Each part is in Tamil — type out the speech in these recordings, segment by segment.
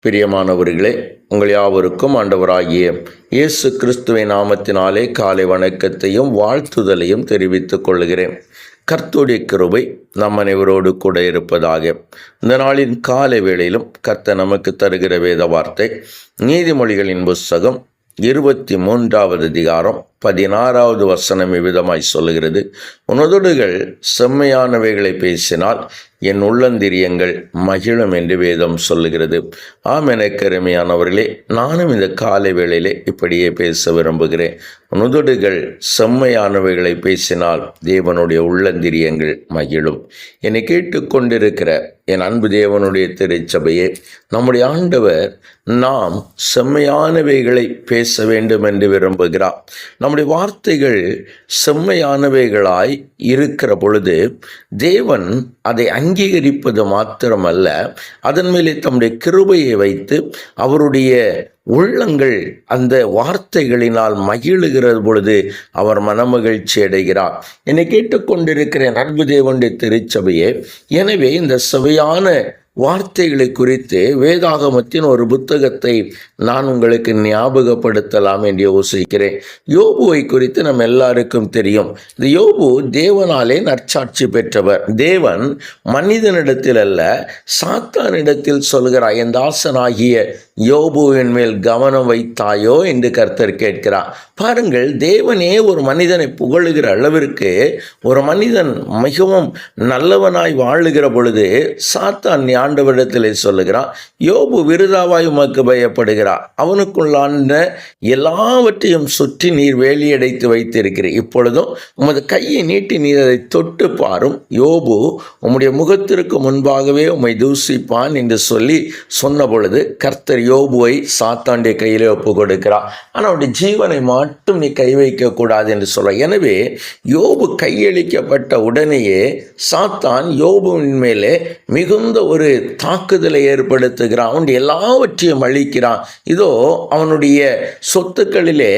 பிரியமானவர்களே, உங்கள் யாவருக்கும் ஆண்டவராகிய இயேசு கிறிஸ்துவின் நாமத்தினாலே காலை வணக்கத்தையும் வாழ்த்துதலையும் தெரிவித்துக் கொள்கிறேன். கர்த்தருடைய கிருபை நம் அனைவரோடு கூட இருப்பதாக. இந்த நாளின் காலை வேளையிலும் கர்த்தர் நமக்கு தருகிற வேத வார்த்தை நீதிமொழிகளின் புஸ்தகம் 23வது அதிகாரம் 16வது வசனம் இவ்விதமாய் சொல்லுகிறது. உனதுடுகள் செம்மையானவைகளை பேசினால் என் உள்ளந்திரியங்கள் மகிழும் என்று வேதம் சொல்லுகிறது. ஆம், எனக்கு அருமையானவர்களே, நானும் இந்த காலை வேளையிலே இப்படியே பேச விரும்புகிறேன். உனதுடுகள் செம்மையானவைகளை பேசினால் தேவனுடைய உள்ளந்திரியங்கள் மகிழும். என்னை கேட்டுக்கொண்டிருக்கிற என் அன்பு தேவனுடைய திருச்சபையே, நம்முடைய ஆண்டவர் நாம் செம்மையானவைகளை பேச வேண்டும் என்று விரும்புகிறார். நம்முடைய வார்த்தைகள் செம்மையானவைகளாய் இருக்கிற பொழுது தேவன் அதை அங்கீகரிப்பது மாத்திரமல்ல, அதன் மேலே தம்முடைய கிருபையை வைத்து அவருடைய உள்ளங்கள் அந்த வார்த்தைகளினால் மகிழுகிற பொழுது அவர் மனமகிழ்ச்சி அடைகிறார். என்னை கேட்டுக்கொண்டிருக்கிற அன்பு தேவனுடைய திருச்சபையே, எனவே இந்த சுவையான வார்த்தைகளை குறித்து வேதாகமத்தின் ஒரு புத்தகத்தை நான் உங்களுக்கு ஞாபகப்படுத்தலாம் என்று யோசிக்கிறேன். யோபுவை குறித்து நம்ம எல்லாருக்கும் தெரியும். இந்த யோபு தேவனாலே நற்சாட்சி பெற்றவர். தேவன் மனிதனிடத்தில் அல்ல, சாத்தானிடத்தில் சொல்கிறார், என் தாசனாகிய யோபுவின் மேல் கவனம் வைத்தாயோ என்று கர்த்தர் கேட்கிறார். பாருங்கள், தேவனே ஒரு மனிதனை புகழுகிற அளவிற்கு ஒரு மனிதன் மிகவும் நல்லவனாய் வாழுகிற பொழுது சாத்தான் ஆண்டவரிடத்திலே சொல்லுகிறான், யோபு விருதாவாய் உமக்கு பயப்படுகிறார், அவனுக்குள்ளான எல்லாவற்றையும் சுற்றி நீர் வேலியடைத்து வைத்திருக்கிறீர், இப்பொழுதும் உமது கையை நீட்டி நீர் அதை தொட்டு பாரும், யோபு உம்முடைய முகத்திற்கு முன்பாகவே உம்மை தூசிப்பான் என்று சொல்லி சொன்ன பொழுது கர்த்தர் யோபுவை சாத்தானுடைய கையிலே ஒப்பு கொடுக்கிறார். ஆனால் அவருடைய ஜீவனை மட்டும் நீ கை வைக்க கூடாது என்று சொல்ல. எனவே யோபு கையளிக்கப்பட்ட உடனேயே சாத்தான் யோபுவின் மேலே மிகுந்த ஒரு தாக்குதலை ஏற்படுத்துகிறான். அவனுடைய எல்லாவற்றையும் அழிக்கிறான். இதோ அவனுடைய சொத்துக்களிலே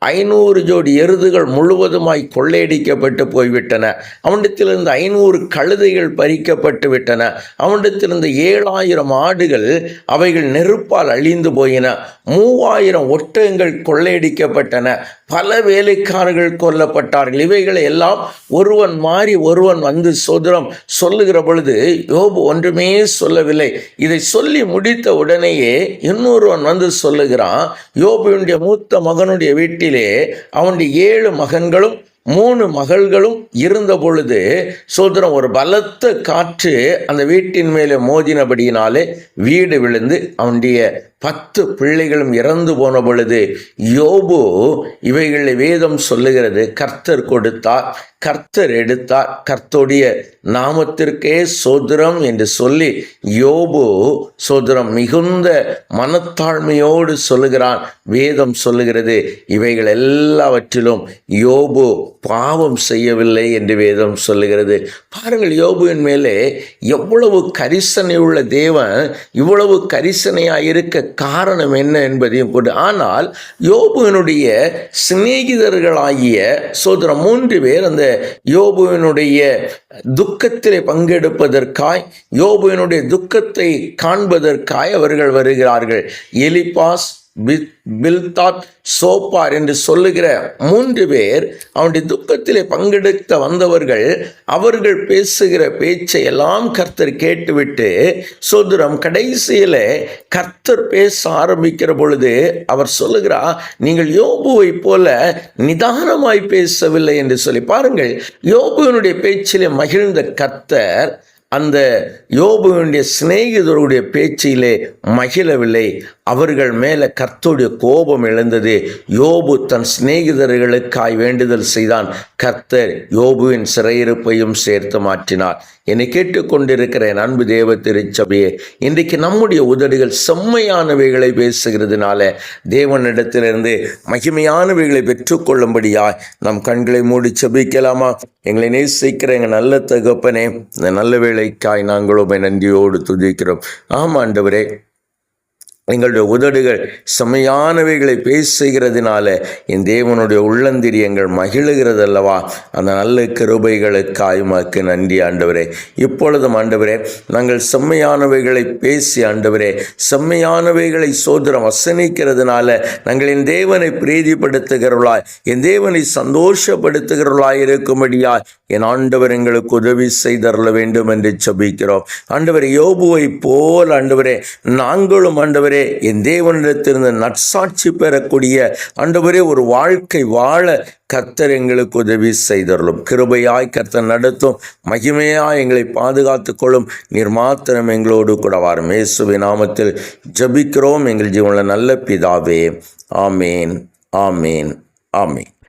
500 ஜோடி எருதுகள் முழுவதுமாய் கொள்ளையடிக்கப்பட்டு போய்விட்டன. அவனிடத்திலிருந்து 500 கழுதைகள் பறிக்கப்பட்டு விட்டன. அவனிடத்திலிருந்து 7000 ஆடுகள் அவைகள் நெருப்பால் அழிந்து போயின. 3000 ஒட்டகங்கள் கொள்ளையடிக்கப்பட்டன. பல வேலைக்காரர்கள் கொல்லப்பட்டார்கள். இவைகளை எல்லாம் ஒருவன் மாறி ஒருவன் வந்து சோதரம் சொல்லுகிற பொழுது யோபு ஒன்றுமே சொல்லவில்லை. இதை சொல்லி முடித்த உடனேயே இன்னொருவன் வந்து சொல்லுகிறான், யோபுவினுடைய மூத்த மகனுடைய வீட்டிலே அவனுடைய 7 மகன்களும் 3 மகள்களும் இருந்த பொழுது சோதரம் ஒரு பலத்த காற்று அந்த வீட்டின் மேலே மோதினபடியினாலே வீடு விழுந்து அவனுடைய 10 பிள்ளைகளும் இறந்து போன பொழுது யோபு இவைகளை வேதம் சொல்லுகிறது, கர்த்தர் கொடுத்தார், கர்த்தர் எடுத்தார், கர்த்தருடைய நாமத்திற்கே சோதரம் என்று சொல்லி யோபு சோதரம் மிகுந்த மனத்தாழ்மையோடு சொல்லுகிறான். வேதம் சொல்லுகிறது, இவைகள் எல்லாவற்றிலும் யோபு பாவம் செய்யவில்லை என்று வேதம் சொல்லுகிறது. பாருங்கள், யோபுவின் மேலே எவ்வளவு கரிசனை உள்ள தேவன் இவ்வளவு கரிசனையாக இருக்க காரணம் என்ன என்பதையும் கொண்டு. ஆனால் யோபுவினுடைய சிநேகிதர்களாகிய சோதரம் 3 பேர் அந்த யோபுவினுடைய துக்கத்திலே பங்கெடுப்பதற்காய், யோபுவினுடைய துக்கத்தை காண்பதற்காய் அவர்கள் வருகிறார்கள். எலிபாஸ், பில்தாத், சோப்பார் என்று சொல்லுகிற 3 பேர் அவனுடைய துக்கத்திலே பங்கெடுக்க வந்தவர்கள். அவர்கள் பேசுகிற பேச்சை எல்லாம் கர்த்தர் கேட்டுவிட்டு சோதரம் கடைசியில் கர்த்தர் பேச ஆரம்பிக்கிற பொழுது அவர் சொல்லுகிறார், நீங்கள் யோபுவை போல நிதானமாய் பேசவில்லை என்று சொல்லி. பாருங்கள், யோபுவினுடைய பேச்சிலே மகிழ்ந்த கர்த்தர் அந்த யோபுவினுடைய சிநேகிதருடைய பேச்சிலே மகிழவில்லை. அவர்கள் மேலே கர்த்தருடைய கோபம் எழுந்தது. யோபு தன் சிநேகிதர்களுக்காய் வேண்டுதல் செய்தான். கர்த்தர் யோபுவின் சிறையிருப்பையும் சேர்த்து மாற்றினார். என்னை கேட்டுக்கொண்டிருக்கிற என் அன்பு தேவ திருச்சபையே, இன்றைக்கு நம்முடைய உதடுகள் செம்மையானவைகளை பேசுகிறதுனால தேவனிடத்திலிருந்து மகிமையானவைகளை பெற்றுக்கொள்ளும்படியாய் நம் கண்களை மூடி செபிக்கலாமா? எங்களை நேசிக்கிற எங்கள் நல்ல தகப்பனே, இந்த நல்ல வேளைக்காய் நாங்களும் நன்றியோடு துதிக்கிறோம். ஆமாண்டவரே, எங்களுடைய உதடுகள் செம்மையானவைகளை பேசுகிறதுனால என் தேவனுடைய உள்ளந்திரியங்கள் மகிழுகிறது அல்லவா. அந்த நல்ல கிருபைகளுக்காய் உமக்கு நன்றி ஆண்டவரே. இப்பொழுதும் ஆண்டவரே, நாங்கள் செம்மையானவைகளை பேசி ஆண்டவரே, செம்மையானவைகளை சோதரம் வசனிக்கிறதுனால நாங்கள் என் தேவனை பிரீதிப்படுத்துகிறவர்களாய், என் தேவனை சந்தோஷப்படுத்துகிறவர்களாய் இருக்கும்படியாய் என் ஆண்டவர் எங்களுக்கு உதவி செய்தருள வேண்டும் என்று ஜெபிக்கிறோம். ஆண்டவரே, யோபுவை போல் ஆண்டவரே நாங்களும் ஆண்டவரே என் தேவனிடத்திலிருந்து நற்சாட்சி பெறக்கூடிய ஆண்டவரே ஒரு வாழ்க்கை வாழ கர்த்தர் எங்களுக்கு உதவி செய்தருளும். கிருபையாய் கர்த்தர் நடத்தும், மகிமையாய் எங்களை பாதுகாத்துக் கொள்ளும். நீர் மாத்திரம் எங்களோடு கூட வாரும். இயேசுவின் நாமத்தில் ஜெபிக்கிறோம் எங்கள் ஜீவனுள்ள நல்ல பிதாவே. ஆமேன், ஆமேன், ஆமேன்.